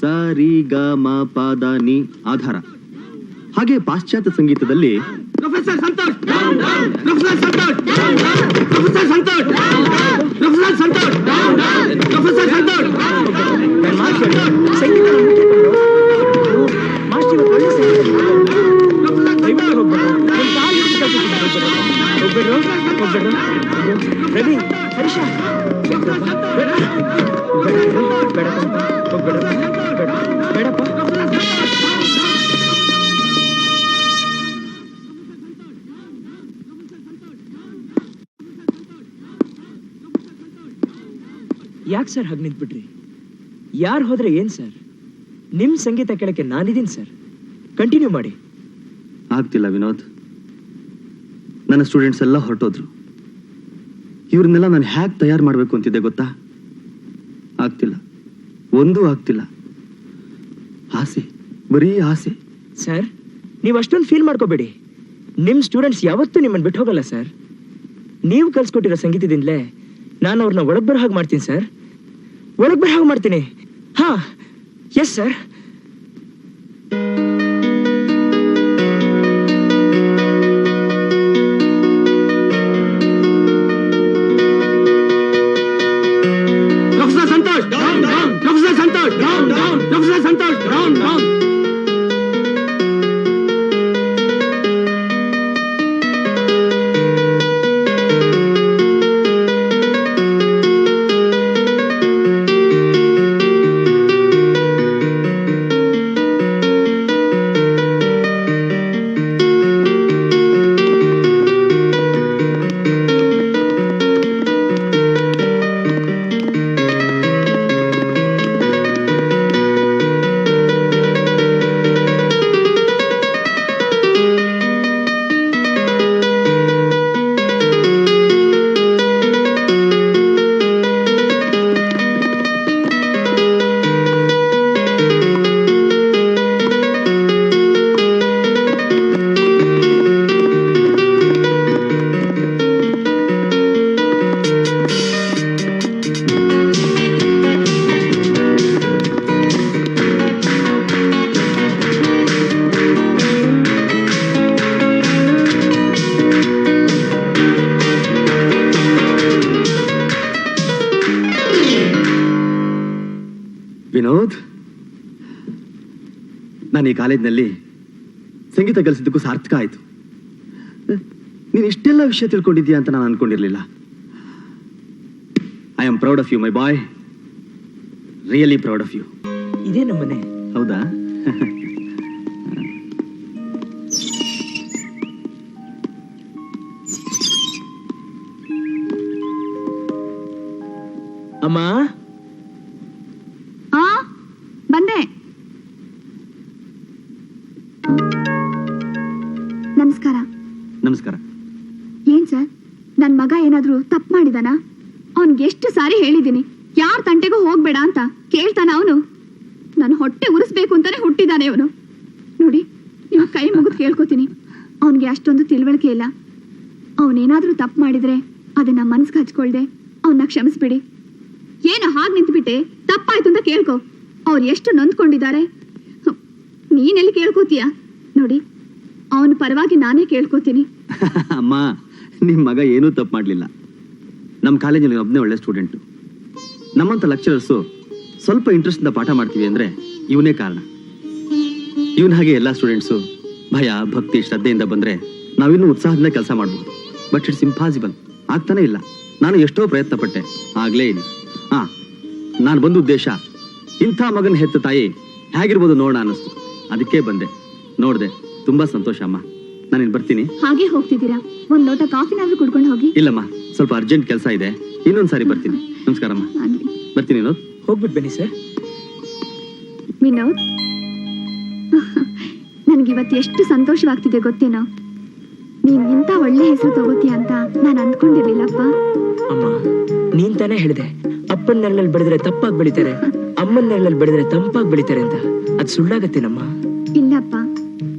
ಸ ರಿ ಗ ಮ ಪ ದ ನಿ ಆಧಾರ. ಹಾಗೆ ಪಾಶ್ಚಾತ್ಯ ಸಂಗೀತದಲ್ಲಿ professor Santosh, professor Santosh, professor Santosh, professor Santosh, professor Santosh. Ravi, Harisha, ಬೇಡಪ್ಪ. ಯಾಕೆ ಸರ್ ಹಾಗೆ ನಿಂತ್ಬಿಟ್ರಿ? ಯಾರು ಹೋದ್ರೆ ಏನ್ ಸರ್? ನಿಮ್ ಸಂಗೀತ ಕೇಳಕ್ಕೆ ನಾನಿದ್ದೀನಿ ಸರ್, ಕಂಟಿನ್ಯೂ ಮಾಡಿ. ಆಗ್ತಿಲ್ಲ ವಿನೋದ್, ನನ್ನ ಸ್ಟೂಡೆಂಟ್ಸ್ ಎಲ್ಲ ಹೊರಟೋದ್ರು. ಇವ್ರನ್ನೆಲ್ಲ ನಾನು ಹ್ಯಾಕ್ ತಯಾರು ಮಾಡಬೇಕು ಅಂತಿದ್ದೆ ಗೊತ್ತಾ? ಆಗ್ತಿಲ್ಲ, ಒಂದೂ ಆಗ್ತಿಲ್ಲ. ಆಸೆ, ಬರೀ ಆಸೆ. ಸರ್, ನೀವು ಅಷ್ಟೊಂದು ಫೀಲ್ ಮಾಡ್ಕೋಬೇಡಿ. ನಿಮ್ ಸ್ಟೂಡೆಂಟ್ಸ್ ಯಾವತ್ತೂ ನಿಮ್ಮನ್ನು ಬಿಟ್ಟು ಹೋಗಲ್ಲ ಸರ್. ನೀವು ಕಲ್ಸ್ಕೊಟ್ಟಿರೋ ಸಂಗೀತದಿಂದಲೇ ನಾನು ಅವ್ರನ್ನ ಒಳಗ್ ಬರೋ ಹಾಗೆ ಮಾಡ್ತೀನಿ ಸರ್, ಒಳಗ್ ಬರೋ ಹಾಗೆ ಮಾಡ್ತೀನಿ. ಹಾ, yes sir. Professor Santosh, professor Santosh, professor Santosh. Vinod, ನಾನು ಈ ಕಾಲೇಜಿನಲ್ಲಿ ಸಂಗೀತ ಕಲಿಸಿದ್ದಕ್ಕೂ ಸಾರ್ಥಕ ಆಯಿತು. ನೀನು ಇಷ್ಟೆಲ್ಲ ವಿಷಯ ತಿಳ್ಕೊಂಡಿದ್ದೀಯ ಅಂತ ನಾನು ಅನ್ಕೊಂಡಿರ್ಲಿಲ್ಲ. I am proud of you my boy, really proud of you. ಇದೇ ನಮ್ಮನೆ. ಹೌದಾ? ಅಮ್ಮ, ಬಂದೆ. ನಮಸ್ಕಾರ. ನಮಸ್ಕಾರ. ಏನ್ ಸರ್, ನನ್ ಮಗ ಏನಾದ್ರೂ ತಪ್ಪು ಮಾಡಿದಾನ? ಅವನ್ಗೆ ಎಷ್ಟು ಸಾರಿ ಹೇಳಿದೀನಿ ಯಾರ ತಂಟೆಗೂ ಹೋಗ್ಬೇಡ ಅಂತ. ಕೇಳ್ತಾನ ಅವನು? ನಾನು ಹೊಟ್ಟೆ ಉರಿಸ್ಬೇಕು ಅಂತಾನೆ ಹುಟ್ಟಿದಾನೆ ಅವನು. ನೋಡಿ, ನೀವು ಕೈ ಮುಗಿದು ಕೇಳ್ಕೊತೀನಿ, ಅವನ್ಗೆ ಅಷ್ಟೊಂದು ತಿಳುವಳಿಕೆ ಇಲ್ಲ. ಅವನೇನಾದ್ರೂ ತಪ್ಪು ಮಾಡಿದ್ರೆ ಅದನ್ನ ಮನ್ಸ್ಗೆ ಹಚ್ಕೊಳ್ದೆ ಅವನ್ನ ಕ್ಷಮಿಸ್ಬಿಡಿ. ಏನು ಹಾಗೆ ನಿಂತ್ಬಿಟ್ಟೆ? ತಪ್ಪಾಯ್ತು ಅಂತ ಕೇಳ್ಕೊ. ಅವ್ರು ಎಷ್ಟು ನೊಂದ್ಕೊಂಡಿದ್ದಾರೆ. ನೀನೆಲ್ಲಿ ಕೇಳ್ಕೋತೀಯ? ನೋಡಿ, ಅವನ ಪರವಾಗಿ ನಾನೇ ಕೇಳ್ಕೋತೀನಿ. ಅಮ್ಮ, ನಿಮ್ಮ ಮಗ ಏನೂ ತಪ್ಪು ಮಾಡಲಿಲ್ಲ. ನಮ್ಮ ಕಾಲೇಜಲ್ಲಿ ಒಬ್ಬನೇ ಒಳ್ಳೆ ಸ್ಟೂಡೆಂಟು. ನಮ್ಮಂಥ ಲೆಕ್ಚರರ್ಸು ಸ್ವಲ್ಪ ಇಂಟ್ರೆಸ್ಟಿಂದ ಪಾಠ ಮಾಡ್ತೀವಿ ಅಂದರೆ ಇವನೇ ಕಾರಣ. ಇವನ ಹಾಗೆ ಎಲ್ಲ ಸ್ಟೂಡೆಂಟ್ಸು ಭಯ, ಭಕ್ತಿ, ಶ್ರದ್ಧೆಯಿಂದ ಬಂದರೆ ನಾವಿನ್ನೂ ಉತ್ಸಾಹದಿಂದ ಕೆಲಸ ಮಾಡ್ಬೋದು. ಬಟ್ ಇಟ್ಸ್ ಇಂಪಾಸಿಬಲ್, ಆಗ್ತಾನೆ ಇಲ್ಲ. ನಾನು ಎಷ್ಟೋ ಪ್ರಯತ್ನ ಪಟ್ಟೆ, ಆಗಲೇ ಇಲ್ಲ. ನಾನು ಬಂದ ಉದ್ದೇಶ ಇಂಥ ಮಗನ ಹೆತ್ತ ತಾಯಿ ಹೇಗಿರ್ಬೋದು ನೋಡೋಣ ಅನ್ನಿಸ್ತು, ಅದಕ್ಕೆ ಬಂದೆ. ನೋಡಿದೆ, ತುಂಬಾ ಸಂತೋಷ ಅಮ್ಮ. ನಾನಿನ್ ಬರ್ತೀನಿ. ಹಾಗೆ ಹೋಗ್ತಿದ್ದೀರಾ? ಒಂದ್ ಲೋಟ ಕಾಫಿನಾದ್ರೂ ಕುಡ್ಕೊಂಡು ಹೋಗಿ. ಇಲ್ಲಮ್ಮ, ಸ್ವಲ್ಪ ಅರ್ಜೆಂಟ್ ಕೆಲಸ ಇದೆ, ಇನ್ನೊಂದ್ಸಾರಿ ಬರ್ತೀನಿ. ನಮಸ್ಕಾರಮ್ಮ. ಬರ್ತೀನಿ ವಿನೋದ್. ಹೋಗ್ಬಿಟ್ಟು ಬನ್ನಿ ಸರ್. ವಿನೋದ್, ನನ್ಗಿವತ್ತು ಎಷ್ಟು ಸಂತೋಷವಾಗ್ತಿದೆ ಗೊತ್ತೇನೋ? ನೀನ್ ಇಂಥ ಒಳ್ಳೆ ಹೆಸರು ತಗೋತೀಯ ಅಂತ ನಾನು ಅಂದ್ಕೊಂಡಿರ್ಲಿಲ್ಲಪ್ಪ. ಅಮ್ಮ, ನೀನ್ ತಾನೇ ಹೇಳಿದೆ ಅಪ್ಪನ ನೆರಳಲ್ಲಿ ಬೆಳೆದ್ರೆ ತಪ್ಪಾಗಿ ಬೆಳಿತಾರೆ, ಅಮ್ಮನ ನೆರಳಲ್ಲಿ ಬೆಳೆದ್ರೆ ತಂಪಾಗಿ ಬೆಳಿತಾರೆ ಅಂತ. ಅದು ಸುಳ್ಳಾಗತ್ತೇನಮ್ಮ?